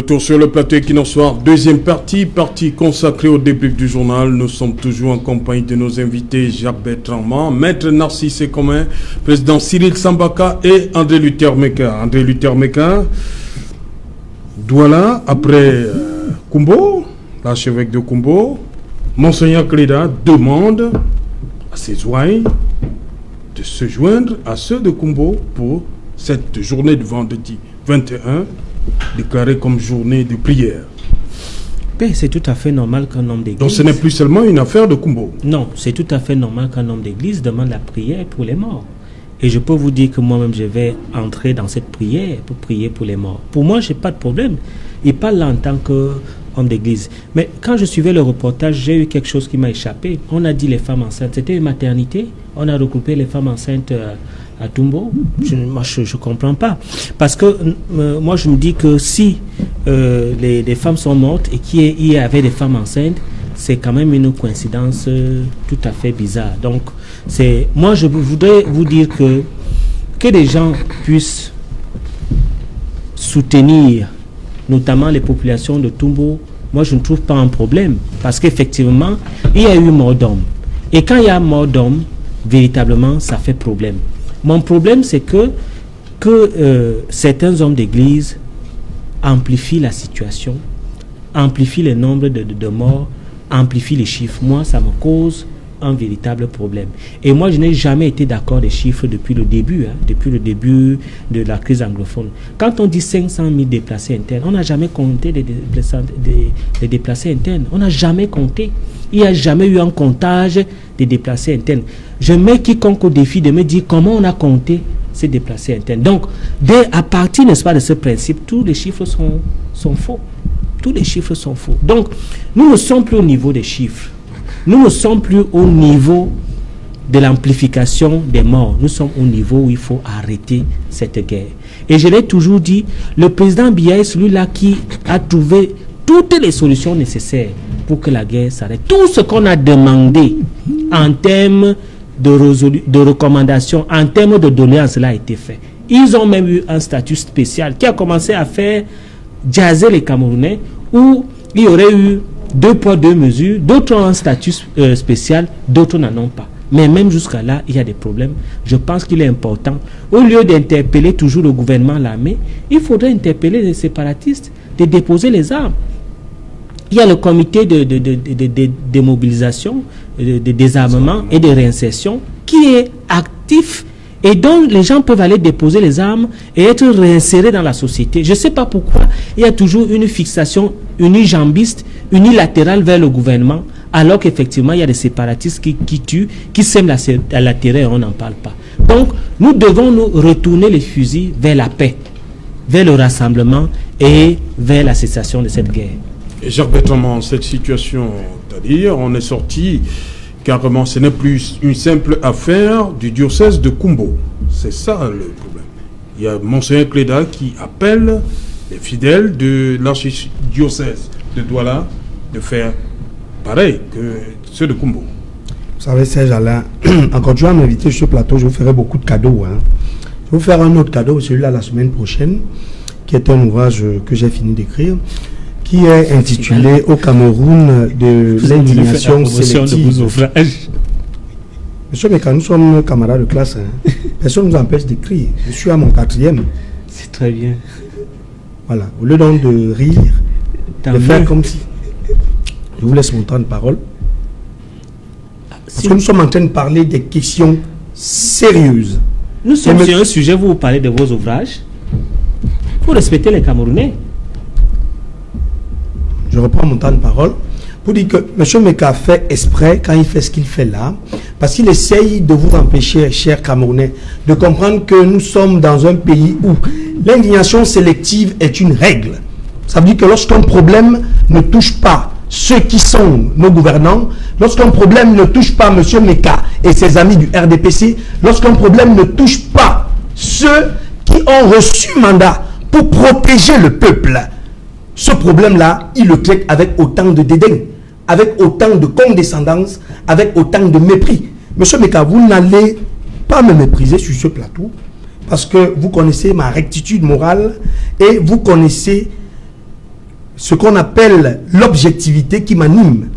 retour sur le plateau Equinox Soir, deuxième partie consacrée au débrief du journal. Nous sommes toujours en compagnie de nos invités Jacques Bertrand, Maître Narcisse Commun, Président Cyril Sambaka et André Luther Meka. André Luther Meka, Douala, après Kumbo, l'archevêque de Kumbo, Monseigneur Cléda demande à ses ouailles de se joindre à ceux de Kumbo pour cette journée de vendredi 21, déclarée comme journée de prière. C'est tout à fait normal qu'un homme d'église... Donc ce n'est plus seulement une affaire de Kumbo. Non, c'est tout à fait normal qu'un homme d'église demande la prière pour les morts. Et je peux vous dire que moi-même, je vais entrer dans cette prière pour prier pour les morts. Pour moi, je n'ai pas de problème. Il parle là en tant qu'homme d'église. Mais quand je suivais le reportage, j'ai eu quelque chose qui m'a échappé. On a dit les femmes enceintes. C'était une maternité. On a regroupé les femmes enceintes à Tumbo. Moi, je ne comprends pas. Parce que moi, je me dis que si les femmes sont mortes et qu'il y avait des femmes enceintes, c'est quand même une coïncidence tout à fait bizarre. Donc, moi, je voudrais vous dire que les gens puissent soutenir, notamment les populations de Tumbo. Moi, je ne trouve pas un problème. Parce qu'effectivement, il y a eu mort d'homme. Et quand il y a mort d'homme, véritablement, ça fait problème. Mon problème, c'est que certains hommes d'église amplifient la situation, amplifient le nombre de morts, amplifient les chiffres. Moi, ça me cause un véritable problème. Et moi, je n'ai jamais été d'accord des chiffres depuis le début de la crise anglophone. Quand on dit 500 000 déplacés internes, on n'a jamais compté les déplacés internes. On n'a jamais compté. Il n'y a jamais eu un comptage des déplacés internes. Je mets quiconque au défi de me dire comment on a compté ces déplacés internes. Donc, à partir, n'est-ce pas, de ce principe, tous les chiffres sont faux. Tous les chiffres sont faux. Donc, nous ne sommes plus au niveau des chiffres. Nous ne sommes plus au niveau de l'amplification des morts. Nous sommes au niveau où il faut arrêter cette guerre. Et je l'ai toujours dit, le président Biya est celui-là qui a trouvé toutes les solutions nécessaires pour que la guerre s'arrête. Tout ce qu'on a demandé en termes de recommandations, en termes de doléances, cela a été fait. Ils ont même eu un statut spécial qui a commencé à faire jaser les Camerounais, où il y aurait eu 2 poids 2 mesures. D'autres ont un statut spécial, d'autres n'en ont pas. Mais même jusqu'à là, il y a des problèmes. Je pense qu'il est important, au lieu d'interpeller toujours le gouvernement, l'armée, il faudrait interpeller les séparatistes de déposer les armes. Il y a le comité de démobilisation, de désarmement et de réinsertion qui est actif et dont les gens peuvent aller déposer les armes et être réinsérés dans la société. Je ne sais pas pourquoi il y a toujours une fixation unijambiste, unilatérale vers le gouvernement, alors qu'effectivement il y a des séparatistes qui tuent, qui sèment la terreur et on n'en parle pas. Donc nous devons nous retourner les fusils vers la paix, vers le rassemblement et vers la cessation de cette guerre. Et Jacques Bertrand, cette situation, c'est-à-dire on est sorti carrément, ce n'est plus une simple affaire du diocèse de Kumbo. C'est ça le problème. Il y a Monseigneur Cléda qui appelle les fidèles de l'archidiocèse de Douala de faire pareil que ceux de Kumbo. Vous savez, Serge Alain, en continuant à m'inviter sur ce plateau, je vous ferai beaucoup de cadeaux. Je vais vous faire un autre cadeau, celui-là la semaine prochaine, qui est un ouvrage que j'ai fini d'écrire, qui est intitulé « Au Cameroun de l'indignation sélective ». Monsieur Meka, nous sommes camarades de classe. Personne ne nous empêche d'écrire. Je suis à mon 4e. C'est très bien. Voilà. Au lieu donc de rire, de faire comme si... Je vous laisse mon temps de parole. Parce que nous sommes en train de parler des questions sérieuses. Nous sommes sur un sujet, vous parlez de vos ouvrages. Il faut respecter les Camerounais. Je reprends mon temps de parole pour dire que M. Meka fait exprès quand il fait ce qu'il fait là, parce qu'il essaye de vous empêcher, chers Camerounais, de comprendre que nous sommes dans un pays où l'indignation sélective est une règle. Ça veut dire que lorsqu'un problème ne touche pas ceux qui sont nos gouvernants, lorsqu'un problème ne touche pas M. Meka et ses amis du RDPC, lorsqu'un problème ne touche pas ceux qui ont reçu mandat pour protéger le peuple, ce problème-là, il le traite avec autant de dédain, avec autant de condescendance, avec autant de mépris. Monsieur Meka, vous n'allez pas me mépriser sur ce plateau, parce que vous connaissez ma rectitude morale et vous connaissez ce qu'on appelle l'objectivité qui m'anime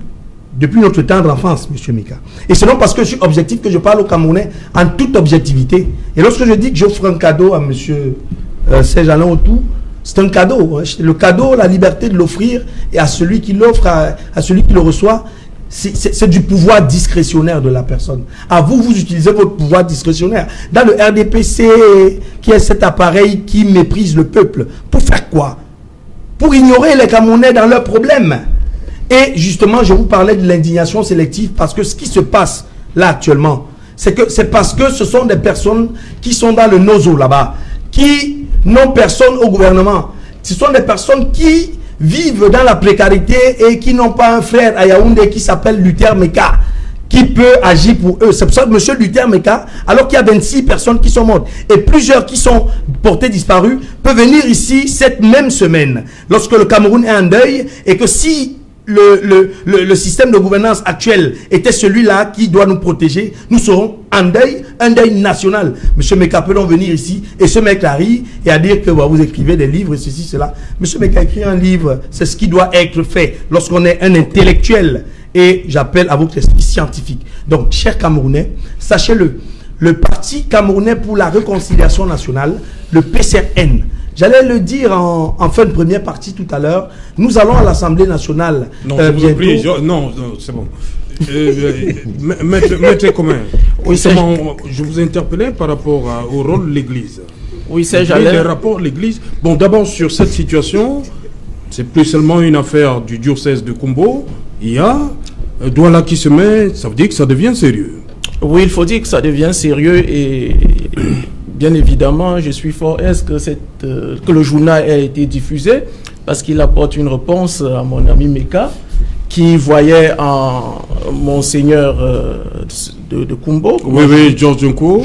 depuis notre tendre enfance, M. Meka. Et c'est non parce que je suis objectif que je parle au Camerounais en toute objectivité. Et lorsque je dis que j'offre un cadeau à M. Serge Alain Autou, c'est un cadeau. Le cadeau, la liberté de l'offrir, et à celui qui l'offre, à celui qui le reçoit, c'est du pouvoir discrétionnaire de la personne. À vous, vous utilisez votre pouvoir discrétionnaire. Dans le RDPC, qui est cet appareil qui méprise le peuple, pour faire quoi? Pour ignorer les Camerounais dans leurs problèmes. Et justement, je vous parlais de l'indignation sélective parce que ce qui se passe là actuellement, c'est parce que ce sont des personnes qui sont dans le nozo là-bas, qui n'ont personne au gouvernement. Ce sont des personnes qui vivent dans la précarité et qui n'ont pas un frère à Yaoundé qui s'appelle Luther Meka, qui peut agir pour eux. C'est pour ça que M. Luther Meka, alors qu'il y a 26 personnes qui sont mortes et plusieurs qui sont portées disparues, peut venir ici cette même semaine, lorsque le Cameroun est en deuil, et que si le système de gouvernance actuel était celui-là qui doit nous protéger, nous serons en deuil, un deuil national. M. Meka peut donc venir ici et ce mec rit et à dire que vous écrivez des livres et ceci, cela. M. Meka écrit un livre, c'est ce qui doit être fait lorsqu'on est un intellectuel. Et j'appelle à votre esprit scientifique. Donc, chers Camerounais, sachez-le, le Parti camerounais pour la réconciliation nationale, le PCRN, j'allais le dire en fin de première partie tout à l'heure, nous allons à l'Assemblée nationale bientôt. Non, c'est bon. Maître commun, oui, je vous interpellais par rapport au rôle de l'Église. Oui, c'est j'allais. Les rapports de l'Église. Bon, d'abord, sur cette situation, c'est plus seulement une affaire du diocèse de Kumbo. Il y a Douala qui se met, ça veut dire que ça devient sérieux. Oui, il faut dire que ça devient sérieux et bien évidemment, je suis fort est-ce que le journal a été diffusé parce qu'il apporte une réponse à mon ami Meka qui voyait en Monseigneur de Kumbo. Oui, George Nko,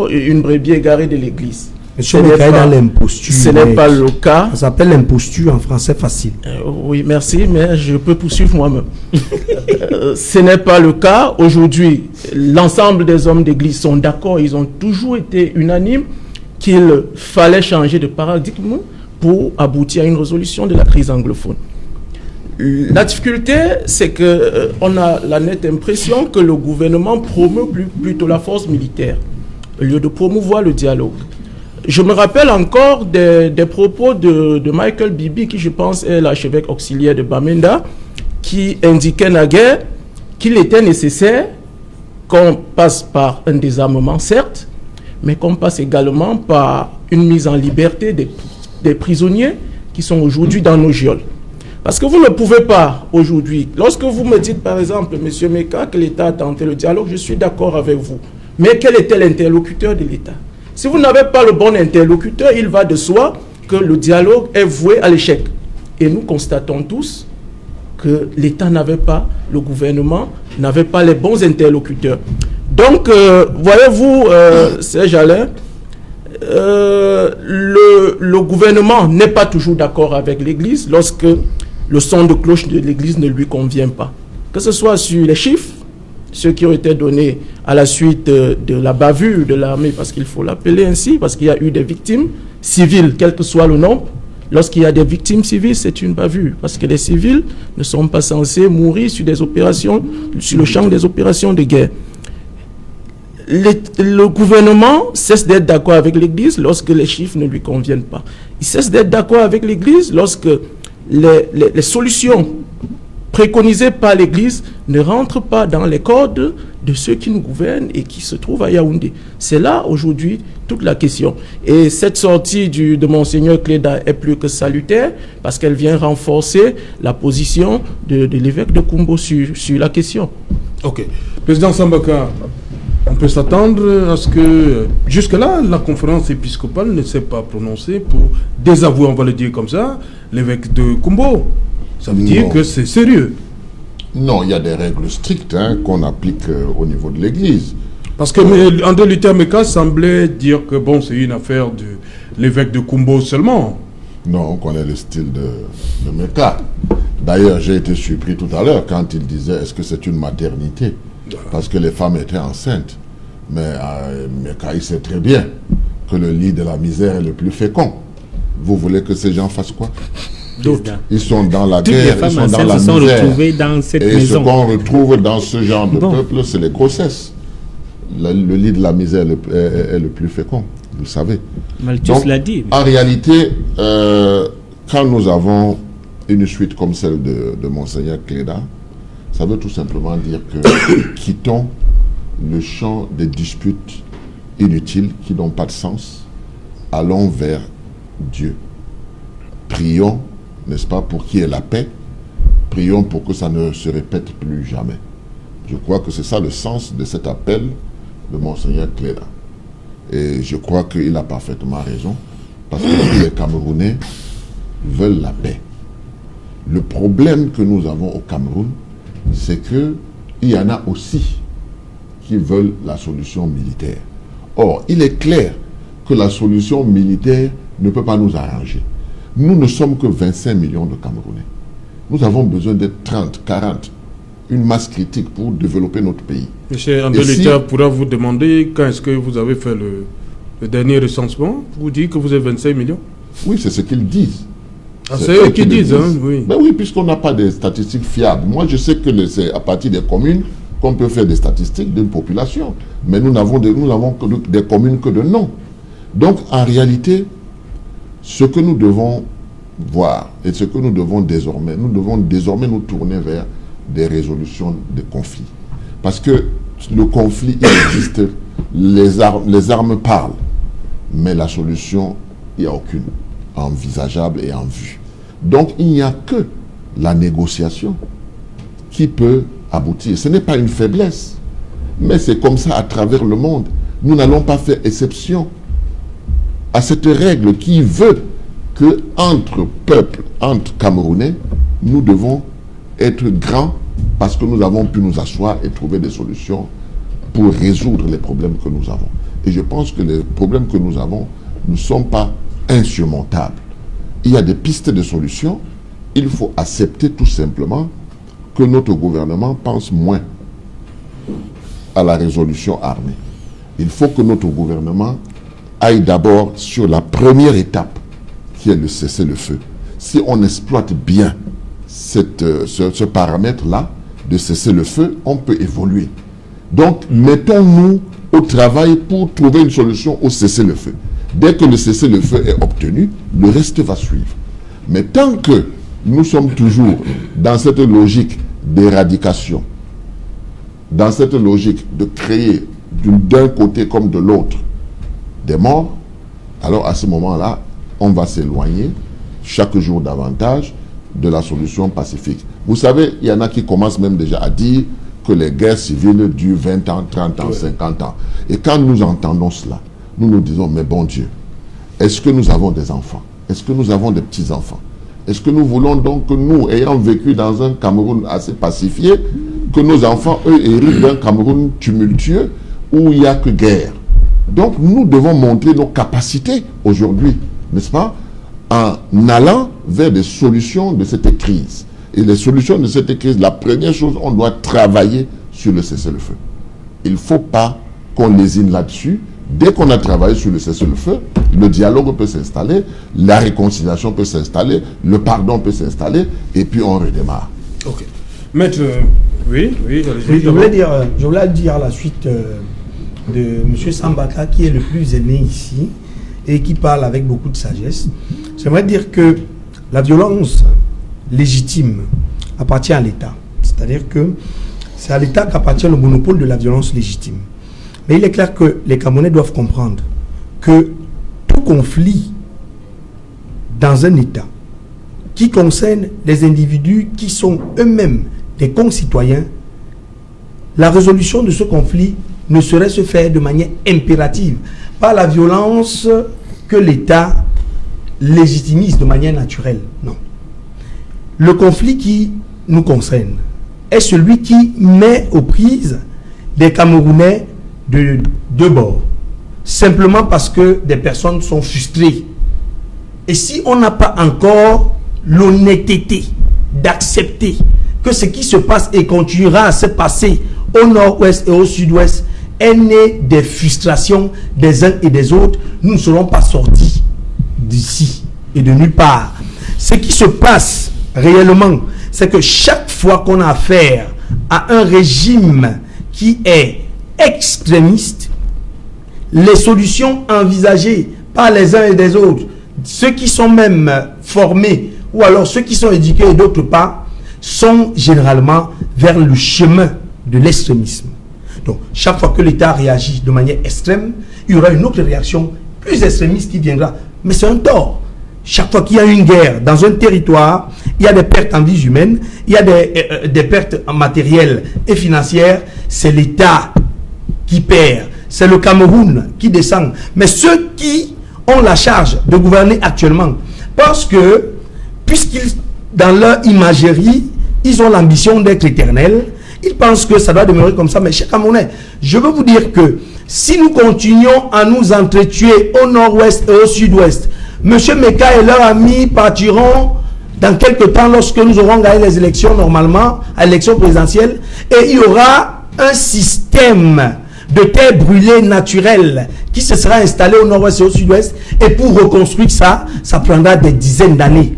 une brebis égarée de l'église. Monsieur Meka est dans l'imposture. Ce n'est pas le cas. Ça s'appelle l'imposture en français facile. Oui, merci, mais je peux poursuivre moi-même. Ce n'est pas le cas. Aujourd'hui, l'ensemble des hommes d'église sont d'accord. Ils ont toujours été unanimes qu'il fallait changer de paradigme pour aboutir à une résolution de la crise anglophone. La difficulté, c'est que on a la nette impression que le gouvernement promeut plutôt la force militaire au lieu de promouvoir le dialogue. Je me rappelle encore des propos de Michael Bibi, qui je pense est l'archevêque auxiliaire de Bamenda, qui indiquait naguère qu'il était nécessaire qu'on passe par un désarmement, certes, mais qu'on passe également par une mise en liberté des prisonniers qui sont aujourd'hui dans nos geôles. Parce que vous ne pouvez pas aujourd'hui, lorsque vous me dites par exemple, M. Meka, que l'État a tenté le dialogue, je suis d'accord avec vous. Mais quel était l'interlocuteur de l'État? Si vous n'avez pas le bon interlocuteur, il va de soi que le dialogue est voué à l'échec. Et nous constatons tous que l'État n'avait pas, le gouvernement n'avait pas les bons interlocuteurs. Donc, voyez-vous, Serge Alain, le gouvernement n'est pas toujours d'accord avec l'Église lorsque le son de cloche de l'Église ne lui convient pas. Que ce soit sur les chiffres, ceux qui ont été donnés à la suite de la bavure de l'armée, parce qu'il faut l'appeler ainsi, parce qu'il y a eu des victimes civiles, quel que soit le nombre. Lorsqu'il y a des victimes civiles, c'est une bavure, parce que les civils ne sont pas censés mourir sur des opérations, sur le champ des opérations de guerre. Le gouvernement cesse d'être d'accord avec l'Église lorsque les chiffres ne lui conviennent pas. Il cesse d'être d'accord avec l'Église lorsque les solutions préconisées par l'Église ne rentrent pas dans les codes de ceux qui nous gouvernent et qui se trouvent à Yaoundé. C'est là, aujourd'hui, toute la question. Et cette sortie de Monseigneur Cléda est plus que salutaire parce qu'elle vient renforcer la position de l'évêque de Kumbo sur la question. Ok. Président Sambaka, on peut s'attendre à ce que, jusque-là, la conférence épiscopale ne s'est pas prononcée pour désavouer, on va le dire comme ça, l'évêque de Kumbo. Ça veut dire que c'est sérieux. Non, il y a des règles strictes qu'on applique au niveau de l'Église. Parce que André Luther Meka semblait dire que bon, c'est une affaire de l'évêque de Kumbo seulement. Non, on connaît le style de Meka. D'ailleurs, j'ai été surpris tout à l'heure quand il disait est-ce que c'est une maternité? Parce que les femmes étaient enceintes. Mais Meka, il sait très bien que le lit de la misère est le plus fécond. Vous voulez que ces gens fassent quoi? président. Ils sont dans la Toutes les guerre, ils femmes sont dans enceintes la se sont misère. retrouvées dans cette Et ce maison. qu'on retrouve dans ce genre de Bon. peuple, c'est les grossesses. Le lit de la misère est le plus fécond, vous le savez. Malthus Donc, l'a dit. En réalité, quand nous avons une suite comme celle de Monseigneur Cléda, ça veut tout simplement dire que quittons le champ des disputes inutiles qui n'ont pas de sens, allons vers Dieu. Prions, n'est-ce pas, pour qu'il y ait la paix, prions pour que ça ne se répète plus jamais. Je crois que c'est ça le sens de cet appel de Monseigneur Cléda. Et je crois qu'il a parfaitement raison, parce que les Camerounais veulent la paix. Le problème que nous avons au Cameroun, c'est qu'il y en a aussi qui veulent la solution militaire. Or, il est clair que la solution militaire ne peut pas nous arranger. Nous ne sommes que 25 millions de Camerounais. Nous avons besoin d'être 30, 40, une masse critique pour développer notre pays. Monsieur André Leta pourra vous demander quand est-ce que vous avez fait le dernier recensement. Vous dites que vous avez 25 millions. Oui, c'est ce qu'ils disent. Ah, c'est eux qui disent, hein, oui. Ben oui, puisqu'on n'a pas de statistiques fiables. Moi, je sais que c'est à partir des communes qu'on peut faire des statistiques d'une population. Mais nous n'avons que des communes que de noms. Donc, en réalité, ce que nous devons voir et ce que nous devons désormais nous tourner vers des résolutions de conflits. Parce que le conflit, il existe, les armes parlent, mais la solution, il n'y a aucune envisageable et en vue. Donc, il n'y a que la négociation qui peut aboutir. Ce n'est pas une faiblesse, mais c'est comme ça à travers le monde. Nous n'allons pas faire exception à cette règle qui veut que entre peuples, entre Camerounais, nous devons être grands parce que nous avons pu nous asseoir et trouver des solutions pour résoudre les problèmes que nous avons. Et je pense que les problèmes que nous avons ne sont pas insurmontables. Il y a des pistes de solutions. Il faut accepter tout simplement que notre gouvernement pense moins à la résolution armée. Il faut que notre gouvernement aille d'abord sur la première étape, qui est le cessez-le-feu. Si on exploite bien ce paramètre-là, de cessez-le-feu, on peut évoluer. Donc, mettons-nous au travail pour trouver une solution au cessez-le-feu. Dès que le cessez-le-feu est obtenu, le reste va suivre. Mais tant que nous sommes toujours dans cette logique d'éradication, dans cette logique de créer d'un côté comme de l'autre des morts, alors à ce moment-là, on va s'éloigner chaque jour davantage de la solution pacifique. Vous savez, il y en a qui commencent même déjà à dire que les guerres civiles durent 20 ans, 30 ans, 50 ans. Et quand nous entendons cela, nous nous disons, mais bon Dieu, est-ce que nous avons des enfants? Est-ce que nous avons des petits-enfants? Est-ce que nous voulons donc que nous, ayant vécu dans un Cameroun assez pacifié, que nos enfants, eux, héritent d'un Cameroun tumultueux où il n'y a que guerre? Donc nous devons montrer nos capacités aujourd'hui, n'est-ce pas, en allant vers des solutions de cette crise. Et les solutions de cette crise, la première chose, on doit travailler sur le cessez-le-feu. Il ne faut pas qu'on lésine là-dessus. Dès qu'on a travaillé sur le cessez-le-feu, le dialogue peut s'installer, la réconciliation peut s'installer, le pardon peut s'installer, et puis on redémarre. Ok. Maître, oui, je voulais dire la suite de M. Sambaka, qui est le plus aimé ici, et qui parle avec beaucoup de sagesse. J'aimerais dire que la violence légitime appartient à l'État. C'est-à-dire que c'est à l'État qu'appartient le monopole de la violence légitime. Mais il est clair que les Camerounais doivent comprendre que tout conflit dans un État qui concerne les individus qui sont eux-mêmes des concitoyens, la résolution de ce conflit ne saurait se faire de manière impérative, par la violence que l'État légitimise de manière naturelle. Non. Le conflit qui nous concerne est celui qui met aux prises des Camerounais de deux bords, simplement parce que des personnes sont frustrées. Et si on n'a pas encore l'honnêteté d'accepter que ce qui se passe et continuera à se passer au nord-ouest et au sud-ouest est né des frustrations des uns et des autres, nous ne serons pas sortis d'ici et de nulle part. Ce qui se passe réellement, c'est que chaque fois qu'on a affaire à un régime qui est extrémiste, les solutions envisagées par les uns et des autres, ceux qui sont même formés ou alors ceux qui sont éduqués et d'autres pas, sont généralement vers le chemin de l'extrémisme. Donc, chaque fois que l'État réagit de manière extrême, il y aura une autre réaction plus extrémiste qui viendra. Mais c'est un tort. Chaque fois qu'il y a une guerre dans un territoire, il y a des pertes en vies humaines, il y a des pertes matérielles et financières, c'est l'État qui perd. C'est le Cameroun qui descend. Mais ceux qui ont la charge de gouverner actuellement, parce que, puisqu'ils, dans leur imagerie, ils ont l'ambition d'être éternels, ils pensent que ça doit demeurer comme ça. Mais chers Camerounais, je veux vous dire que si nous continuons à nous entretuer au nord-ouest et au sud-ouest, M. Meka et leurs amis partiront dans quelques temps lorsque nous aurons gagné les élections normalement, à l'élection présidentielle, et il y aura un système de terre brûlée naturelle qui se sera installé au nord-ouest et au sud-ouest, et pour reconstruire ça, ça prendra des dizaines d'années.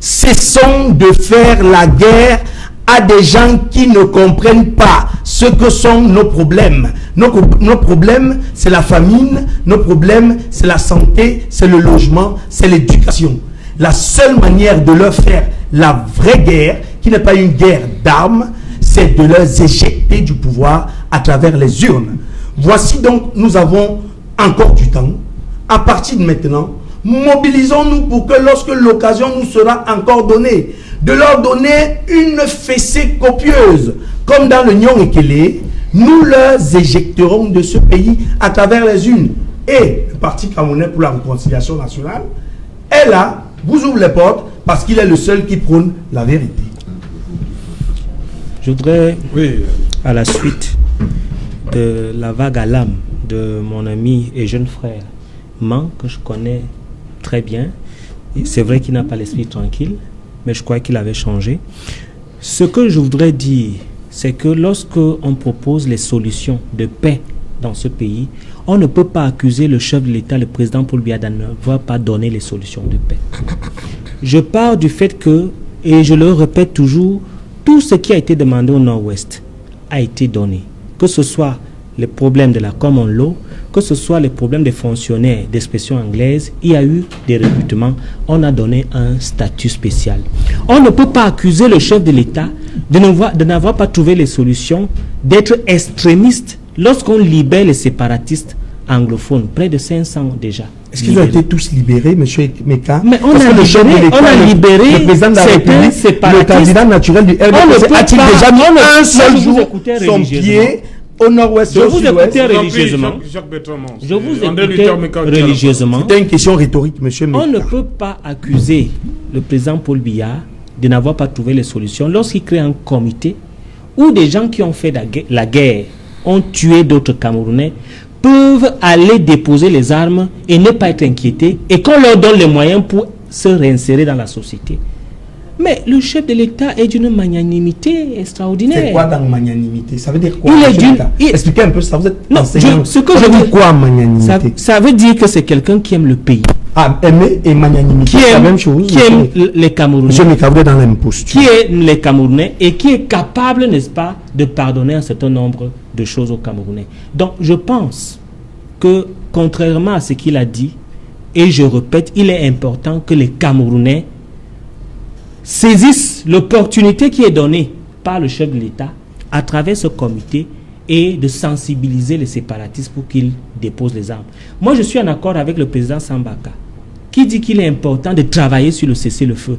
Cessons de faire la guerre à des gens qui ne comprennent pas ce que sont nos problèmes. Nos problèmes, c'est la famine, nos problèmes, c'est la santé, c'est le logement, c'est l'éducation. La seule manière de leur faire la vraie guerre, qui n'est pas une guerre d'armes, c'est de leur éjecter du pouvoir à travers les urnes. Voici donc, nous avons encore du temps. À partir de maintenant, mobilisons-nous pour que lorsque l'occasion nous sera encore donnée, de leur donner une fessée copieuse, comme dans le Nyon Ekele, nous leur éjecterons de ce pays à travers les urnes. Et le Parti camerounais pour la réconciliation nationale est là, vous ouvre les portes, parce qu'il est le seul qui prône la vérité. Je voudrais, à la suite de la vague à l'âme de mon ami et jeune frère Man, que je connais très bien, c'est vrai qu'il n'a pas l'esprit tranquille, mais je crois qu'il avait changé. Ce que je voudrais dire, c'est que lorsque on propose les solutions de paix dans ce pays, on ne peut pas accuser le chef de l'État, le président Paul Biya, de n'avoir pas donné les solutions de paix. Je pars du fait que, et je le répète toujours, tout ce qui a été demandé au Nord-Ouest a été donné. Que ce soit les problèmes de la common law, que ce soit les problèmes des fonctionnaires d'expression anglaise, il y a eu des recrutements, on a donné un statut spécial. On ne peut pas accuser le chef de l'État de n'avoir pas trouvé les solutions, d'être extrémiste lorsqu'on libère les séparatistes anglophones, près de 500 déjà. Est-ce qu'ils ont été tous libérés, M. Meka? Mais on a libéré le président de la République, le candidat naturel du RDC, a-t-il déjà mis un seul jour son pied au nord-ouest? Je vous écoutais religieusement. Je vous écoutais religieusement. C'était une question rhétorique, M. Meka. On ne peut pas accuser le président Paul Biya de n'avoir pas trouvé les solutions lorsqu'il crée un comité où des gens qui ont fait la guerre ont tué d'autres Camerounais peuvent aller déposer les armes et ne pas être inquiétés, et qu'on leur donne les moyens pour se réinsérer dans la société. Mais le chef de l'État est d'une magnanimité extraordinaire. C'est quoi dans magnanimité? Ça veut dire quoi? Expliquez un peu ça. Vous êtes enseignant. Ce que je veux dire, quoi magnanimité? Ça veut dire que c'est quelqu'un qui aime le pays. Ah, aimer et magnanimité, c'est la même chose. Qui aime les Camerounais. Monsieur Mekavoué dans l'imposture. Qui aime les Camerounais et qui est capable, n'est-ce pas, de pardonner un certain nombre de choses aux Camerounais. Donc, je pense que, contrairement à ce qu'il a dit, et je répète, il est important que les Camerounais saisissent l'opportunité qui est donnée par le chef de l'État à travers ce comité et de sensibiliser les séparatistes pour qu'ils déposent les armes. Moi, je suis en accord avec le président Sambaka qui dit qu'il est important de travailler sur le cessez-le-feu.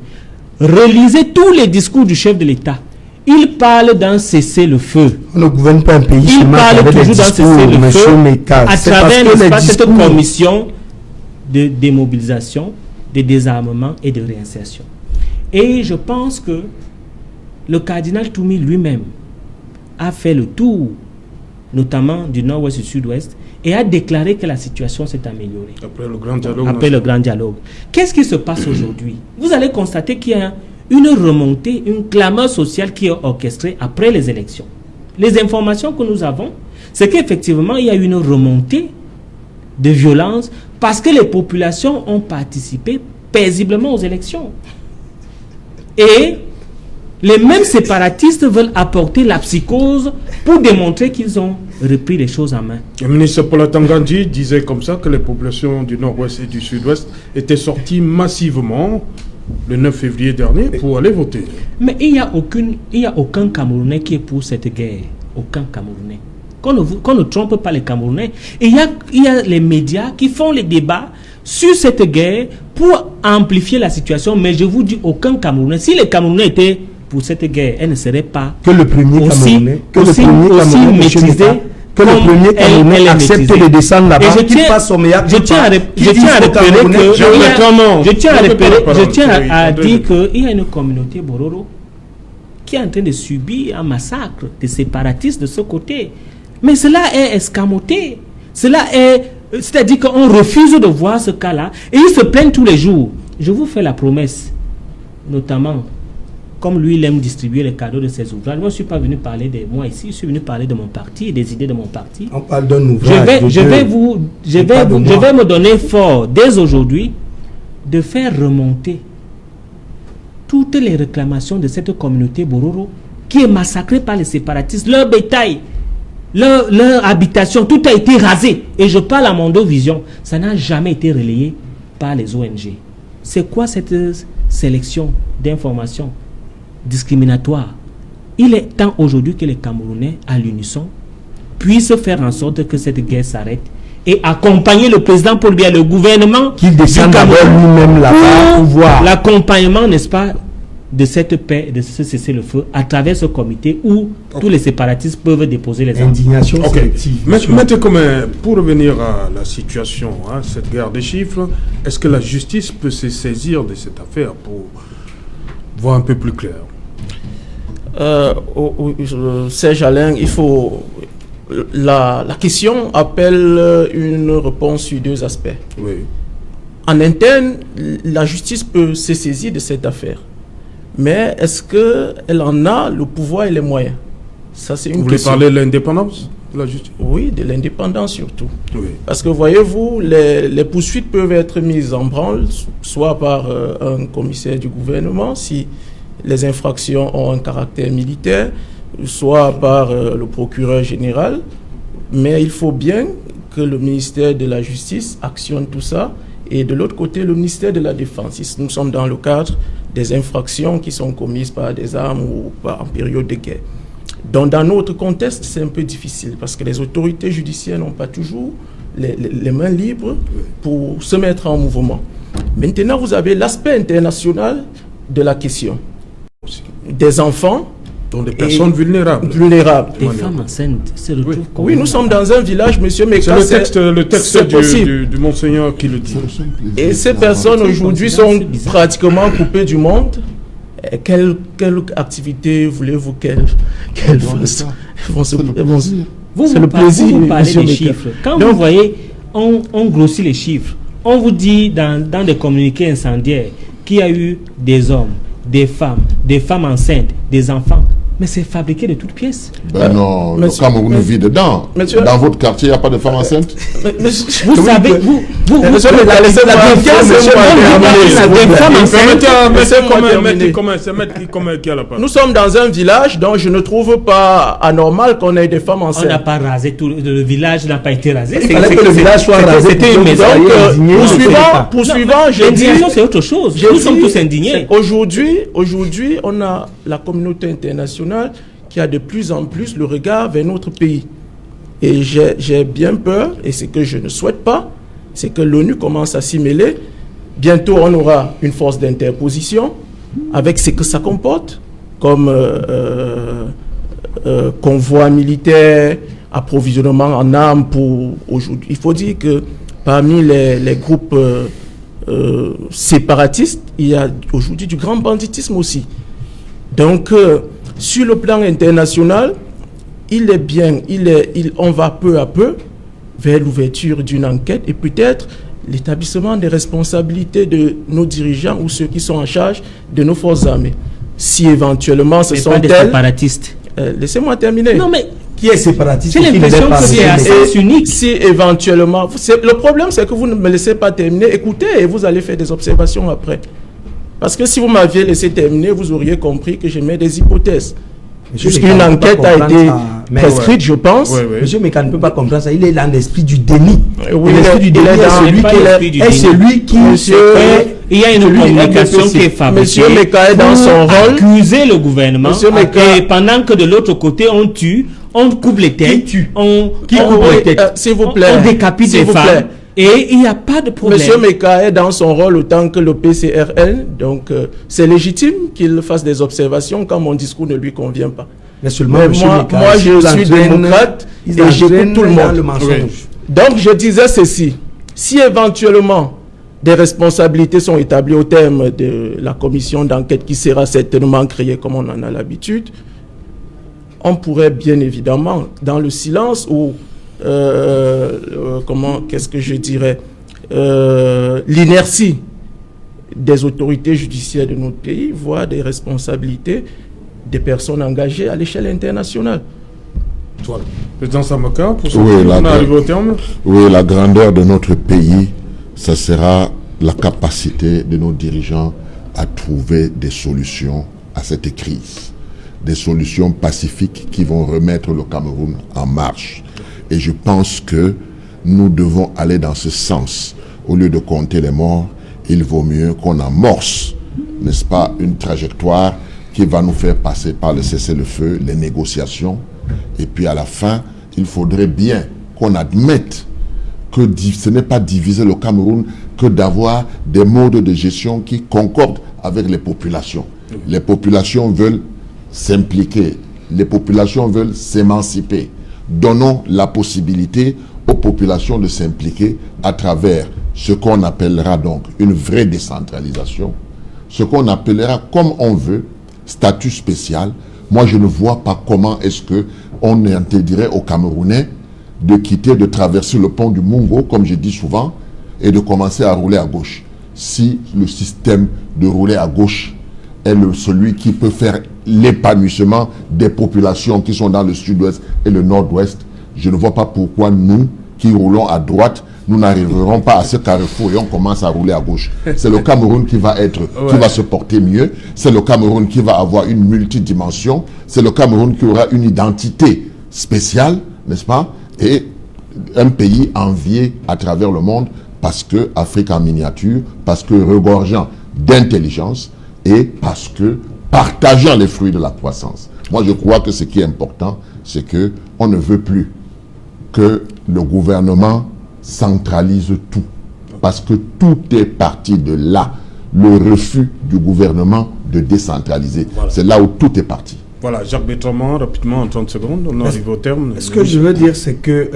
Relisez tous les discours du chef de l'État. Il parle d'un cessez-le-feu. On ne gouverne pas un pays. Il parle toujours d'un cessez-le-feu à travers cette commission de démobilisation, de désarmement et de réinsertion. Et je pense que le cardinal Toumi lui-même a fait le tour, notamment du nord-ouest et du sud-ouest, et a déclaré que la situation s'est améliorée. Après le grand dialogue. Après le grand dialogue. Qu'est-ce qui se passe aujourd'hui? Vous allez constater qu'il y a une remontée, une clameur sociale qui est orchestrée après les élections. Les informations que nous avons, c'est qu'effectivement, il y a une remontée de violence parce que les populations ont participé paisiblement aux élections. Et les mêmes séparatistes veulent apporter la psychose pour démontrer qu'ils ont repris les choses en main. Le ministre Paula Tangandji disait comme ça que les populations du nord-ouest et du sud-ouest étaient sorties massivement le 9 février dernier pour aller voter. Mais il n'y a aucun Camerounais qui est pour cette guerre. Aucun Camerounais. Qu'on ne trompe pas les Camerounais. Et il y a les médias qui font les débats sur cette guerre pour amplifier la situation. Mais je vous dis, aucun Camerounais. Si les Camerounais étaient pour cette guerre, elle ne serait pas que le premier Camerounais, maîtrisé. Que le premier Camerounais accepte de descendre là-bas, qu'il fasse son meilleur. Je tiens à dire qu'il y a une communauté Bororo qui est en train de subir un massacre des séparatistes de ce côté. Mais cela est escamoté. C'est-à-dire qu'on refuse de voir ce cas-là et ils se plaignent tous les jours. Je vous fais la promesse, notamment, comme lui, il aime distribuer les cadeaux de ses ouvrages. Moi, je ne suis pas venu parler de moi ici, je suis venu parler de mon parti et des idées de mon parti. On parle d'un ouvrage. Je vais me donner fort, dès aujourd'hui, de faire remonter toutes les réclamations de cette communauté Bororo qui est massacrée par les séparatistes. Leur bétail, leur habitation, tout a été rasé. Et je parle à Mondovision, ça n'a jamais été relayé par les ONG. C'est quoi cette sélection d'informations discriminatoire? Il est temps aujourd'hui que les Camerounais, à l'unisson, puissent faire en sorte que cette guerre s'arrête et accompagner le président Paul Biya, le gouvernement qu'il descende d'abord lui-même là-bas pour voir l'accompagnement, n'est-ce pas, de cette paix, de ce cessez-le-feu à travers ce comité où tous les séparatistes peuvent déposer les indignations. Maître Commun, pour revenir à la situation, cette guerre des chiffres, est-ce que la justice peut se saisir de cette affaire pour voir un peu plus clair? Serge Alain, il faut... La question appelle une réponse sur deux aspects. Oui. En interne, la justice peut se saisir de cette affaire. Mais est-ce qu'elle en a le pouvoir et les moyens? Ça, c'est une question. Vous voulez parler de l'indépendance de la justice? Oui, de l'indépendance surtout. Oui. Parce que voyez-vous, les poursuites peuvent être mises en branle, soit par un commissaire du gouvernement, si les infractions ont un caractère militaire, soit par le procureur général. Mais il faut bien que le ministère de la Justice actionne tout ça. Et de l'autre côté, le ministère de la Défense. Si nous sommes dans le cadre des infractions qui sont commises par des armes ou en période de guerre. Donc, dans notre contexte, c'est un peu difficile parce que les autorités judiciaires n'ont pas toujours les mains libres pour se mettre en mouvement. Maintenant, vous avez l'aspect international de la question. Des enfants, donc des personnes vulnérables. Des femmes enceintes se retrouvent comme... Oui, nous sommes dans un village, monsieur, mais c'est le texte du Monseigneur qui le dit. Et ces personnes aujourd'hui sont pratiquement coupées du monde. Et quelle activité voulez-vous qu'elles fassent? C'est le plaisir. Vous parlez des chiffres. Quand vous voyez, on grossit les chiffres. On vous dit dans des communiqués incendiaires qu'il y a eu des hommes, des femmes enceintes, des enfants. Mais c'est fabriqué de toutes pièces. Ben non, le Cameroun vit dedans. Dans votre quartier, il n'y a pas de femmes enceintes. Vous savez, nous sommes dans un village dont je ne trouve pas anormal qu'on ait des femmes enceintes. On n'a pas rasé tout le village, n'a pas été rasé. Il fallait que le village soit rasé. C'était une maison. Poursuivant, j'ai dit... L'indignation, c'est autre chose. Nous sommes tous indignés. Aujourd'hui, on a la communauté internationale qui a de plus en plus le regard vers notre pays. Et j'ai bien peur, et ce que je ne souhaite pas, c'est que l'ONU commence à s'y mêler. Bientôt, on aura une force d'interposition avec ce que ça comporte, comme convoi militaire, approvisionnement en armes pour aujourd'hui. Il faut dire que parmi les groupes séparatistes, il y a aujourd'hui du grand banditisme aussi. Donc, sur le plan international, on va peu à peu vers l'ouverture d'une enquête et peut-être l'établissement des responsabilités de nos dirigeants ou ceux qui sont en charge de nos forces armées. Si éventuellement ce sont des séparatistes. Laissez-moi terminer. Non mais qui est séparatiste? J'ai l'impression que c'est à sens unique. Si éventuellement, le problème c'est que vous ne me laissez pas terminer. Écoutez et vous allez faire des observations après. Parce que si vous m'aviez laissé terminer, vous auriez compris que j'émets des hypothèses. Puisqu'une Mécan enquête a été prescrite, je pense. Monsieur Mécan ne peut pas comprendre ça. Il est dans l'esprit du déni. Oui, Et l'esprit du déni est celui qui il y a une communication qui est fabriquée. Monsieur Mécan est dans son rôle. Accuser le gouvernement. Mécan, et pendant que de l'autre côté, on tue, on coupe les têtes. On décapite des femmes. Et il n'y a pas de problème. Monsieur Mécan est dans son rôle autant que le PCRN, donc c'est légitime qu'il fasse des observations quand mon discours ne lui convient pas. Mais seulement moi je suis démocrate et j'écoute tout le monde. Donc je disais ceci, si éventuellement des responsabilités sont établies au terme de la commission d'enquête qui sera certainement créée comme on en a l'habitude, on pourrait bien évidemment, dans le silence ou l'inertie des autorités judiciaires de notre pays, voire des responsabilités des personnes engagées à l'échelle internationale. Président Sambaka, pour on arrive au terme. Oui, la grandeur de notre pays, ça sera la capacité de nos dirigeants à trouver des solutions à cette crise. Des solutions pacifiques qui vont remettre le Cameroun en marche. Et je pense que nous devons aller dans ce sens. Au lieu de compter les morts, il vaut mieux qu'on amorce, n'est-ce pas, une trajectoire qui va nous faire passer par le cessez-le-feu, les négociations. Et puis à la fin, il faudrait bien qu'on admette que ce n'est pas diviser le Cameroun que d'avoir des modes de gestion qui concordent avec les populations. Les populations veulent s'impliquer, les populations veulent s'émanciper. Donnons la possibilité aux populations de s'impliquer à travers ce qu'on appellera donc une vraie décentralisation, ce qu'on appellera comme on veut, statut spécial. Moi, je ne vois pas comment est-ce qu'on interdirait aux Camerounais de quitter, de traverser le pont du Mungo, comme je dis souvent, et de commencer à rouler à gauche. Si le système de rouler à gauche est celui qui peut faire l'épanouissement des populations qui sont dans le sud-ouest et le nord-ouest, je ne vois pas pourquoi nous, qui roulons à droite, nous n'arriverons pas à ce carrefour et on commence à rouler à gauche. C'est le Cameroun qui va qui va se porter mieux. C'est le Cameroun qui va avoir une multidimension. C'est le Cameroun qui aura une identité spéciale, n'est-ce pas? Et un pays envié à travers le monde parce que Afrique en miniature, parce que regorgeant d'intelligence et parce que partageant les fruits de la croissance. Moi, je crois que ce qui est important, c'est que on ne veut plus que le gouvernement centralise tout. Parce que tout est parti de là. Le refus du gouvernement de décentraliser. Voilà. C'est là où tout est parti. Voilà, Jacques Bertrand, rapidement, en 30 secondes, on arrive au terme. Ce que je veux dire, c'est que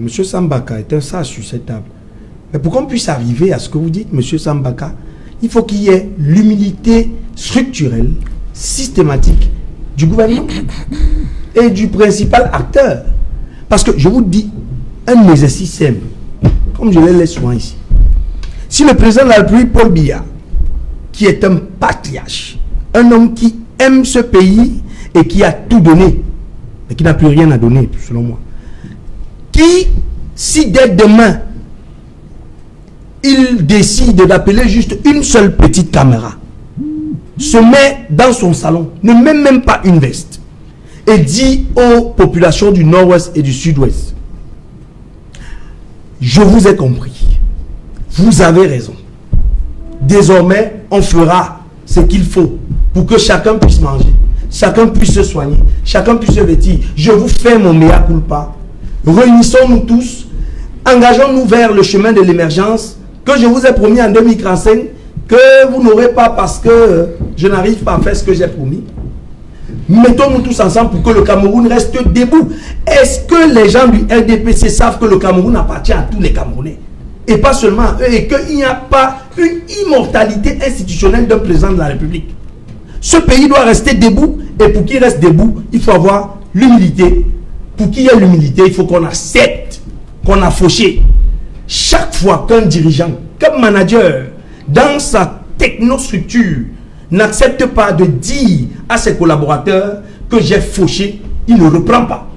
M. Sambaka est un sage sur cette table. Mais pour qu'on puisse arriver à ce que vous dites, M. Sambaka, il faut qu'il y ait l'humilité structurelle, systématique du gouvernement et du principal acteur. Parce que je vous dis un exercice simple, comme je le laisse souvent ici. Si le président de la République, Paul Biya, qui est un patriarche, un homme qui aime ce pays et qui a tout donné, mais qui n'a plus rien à donner, selon moi, qui, si dès demain, il décide d'appeler juste une seule petite caméra, se met dans son salon, ne met même pas une veste, et dit aux populations du nord-ouest et du sud-ouest: je vous ai compris, vous avez raison, désormais on fera ce qu'il faut pour que chacun puisse manger, chacun puisse se soigner, chacun puisse se vêtir. Je vous fais mon mea culpa. Réunissons-nous tous, engageons-nous vers le chemin de l'émergence que je vous ai promis en 2035, que vous n'aurez pas parce que je n'arrive pas à faire ce que j'ai promis. Mettons-nous tous ensemble pour que le Cameroun reste debout. Est-ce que les gens du RDPC savent que le Cameroun appartient à tous les Camerounais et pas seulement à eux, et qu'il n'y a pas une immortalité institutionnelle d'un président de la République? Ce pays doit rester debout, et pour qu'il reste debout, il faut avoir l'humilité. Pour qu'il y ait l'humilité, il faut qu'on accepte qu'on a fauché. Chaque fois qu'un dirigeant, qu'un manager, dans sa technostructure, n'accepte pas de dire à ses collaborateurs que j'ai fauché, il ne reprend pas.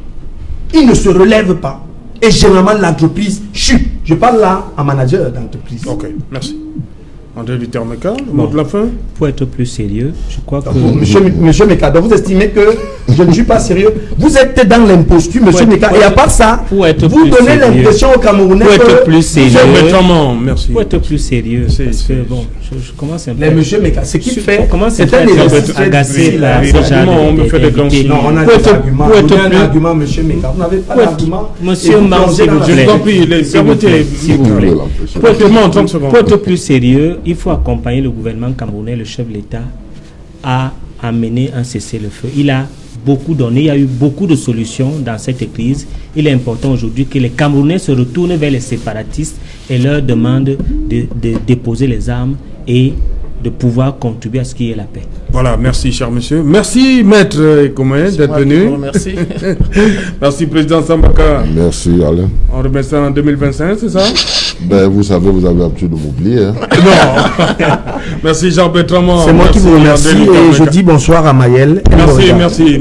Il ne se relève pas. Et généralement, l'entreprise chute. Je parle là en manager d'entreprise. Ok, merci. André Luther-Meka, le mot de la fin. Pour être plus sérieux, je crois que... Monsieur Meka, donc vous estimez que je ne suis pas sérieux. Vous êtes dans l'imposture, monsieur Meka, et à part ça, vous donnez l'impression aux Camerounais pour être plus sérieux. Merci. Pour être plus sérieux, parce que bon, je commence un peu... Mais monsieur Meka, ce qu'il fait, c'est un exercice agacé là. On me fait des grands signes. Non, on a des arguments. Vous avez un argument, monsieur Meka. Vous n'avez pas d'argument. Monsieur Marc, s'il vous plaît. S'il vous plaît. Pour être plus sérieux, il faut accompagner le gouvernement camerounais, le chef de l'État, à amener un cessez-le-feu. Il a beaucoup donné, il y a eu beaucoup de solutions dans cette crise. Il est important aujourd'hui que les Camerounais se retournent vers les séparatistes et leur demandent de déposer les armes et de pouvoir contribuer à ce qu'il y ait la paix. Voilà, merci cher monsieur. Merci maître Comé d'être venu. Merci. Merci président Sambaka. Merci Alain. On remet ça en 2025, c'est ça? Ben vous savez, vous avez l'habitude de m'oublier. Hein. Non. Merci Jean-Bertrand. C'est moi qui vous remercie et je dis bonsoir à Maël.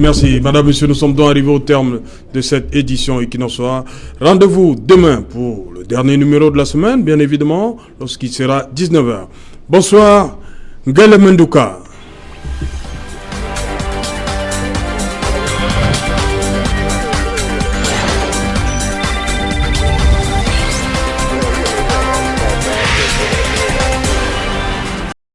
Merci. Madame, monsieur, nous sommes donc arrivés au terme de cette édition Equinox Soir. Rendez-vous demain pour le dernier numéro de la semaine, bien évidemment, lorsqu'il sera 19h. Bonsoir, Ngele Menduka.